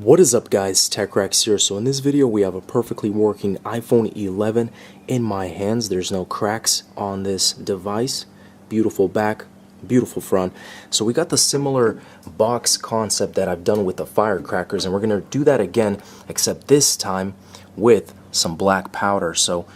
What is up, guys? TechRex here. So in this video we have a perfectly working iPhone 11 in my hands. There's no cracks on this device. Beautiful back, beautiful front. So we got the similar box concept that I've done with the firecrackers, and we're going to do that again, except this time with some black powder. So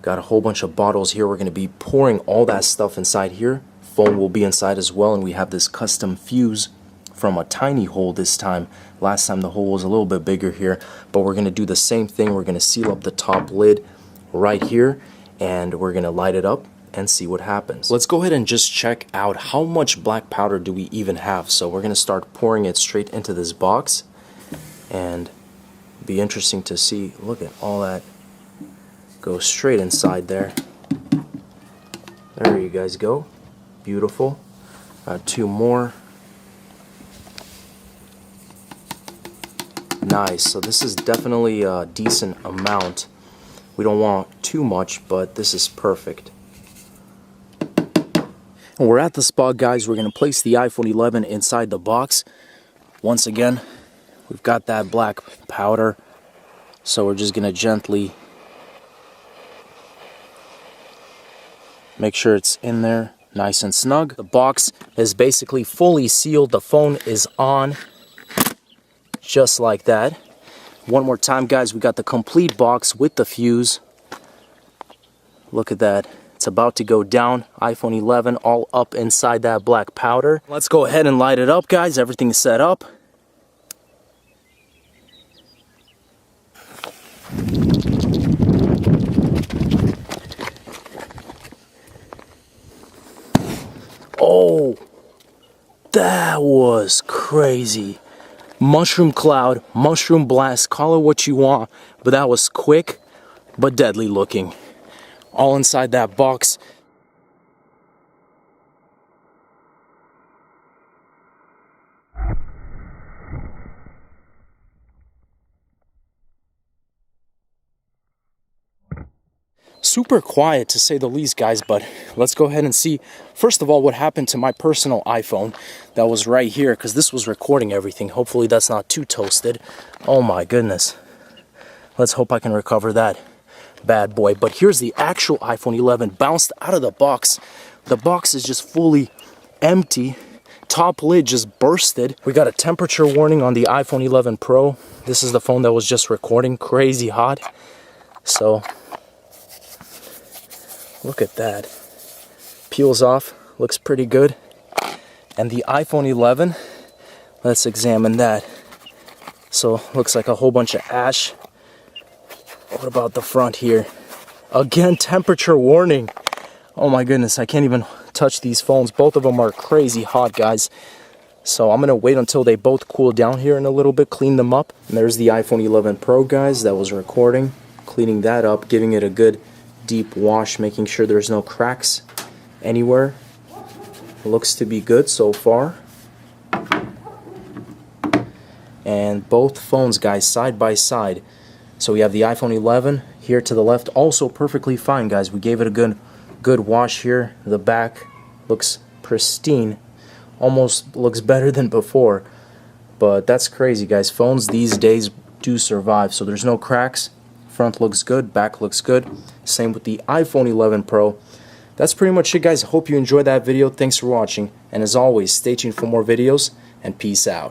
got a whole bunch of bottles here. We're going to be pouring all that stuff inside here. Phone will be inside as well, and we have this custom fuse from a tiny hole this time. Last time the hole was a little bit bigger here, but we're going to do the same thing. We're going to seal up the top lid right here, and we're going to light it up and see what happens. Let's go ahead and just check out how much black powder do we even have. So we're going to start pouring it straight into this box, and be interesting to see. Look at all that go straight inside there. There you guys go. Beautiful. Two more. Nice. So this is definitely a decent amount. We don't want too much, but this is perfect. And we're at the spot, guys. We're going to place the iPhone 11 inside the box. Once again, we've got that black powder, so we're just going to gently make sure it's in there nice and snug. The box is basically fully sealed. The phone is on. Just like that. One more time, guys, we got the complete box with the fuse. Look at that. It's about to go down. iPhone 11 all up inside that black powder. Let's go ahead and light it up, guys. Everything's set up. Oh, that was crazy. Mushroom cloud, mushroom blast, call it what you want, but that was quick but deadly looking. All inside that box. Super quiet, to say the least, guys, but let's go ahead and see first of all what happened to my personal iPhone that was right here, because this was recording everything. Hopefully that's not too toasted. Oh my goodness, let's hope I can recover that bad boy. But here's the actual iPhone 11 bounced out of the box. The box is just fully empty. Top lid just bursted. We got a temperature warning on the iPhone 11 Pro. This is the phone that was just recording. Crazy hot. So look at that. Peels off, looks pretty good. And the iPhone 11, let's examine that. So looks like a whole bunch of ash. What about the front here? Again, temperature warning. Oh my goodness, I can't even touch these phones. Both of them are crazy hot, guys. So I'm gonna wait until they both cool down here in a little bit, clean them up. And there's the iPhone 11 Pro, guys, that was recording. Cleaning that up, giving it a good deep wash, making sure there's no cracks anywhere. Looks to be good so far. And both phones, guys, side by side. So we have the iPhone 11 here to the left, also perfectly fine, guys. We gave it a good wash here. The back looks pristine, almost looks better than before. But that's crazy, guys. Phones these days do survive. So there's no cracks. Front looks good, back looks good. Same with the iPhone 11 Pro. That's pretty much it, guys. I hope you enjoyed that video. Thanks for watching, and as always, stay tuned for more videos, and peace out.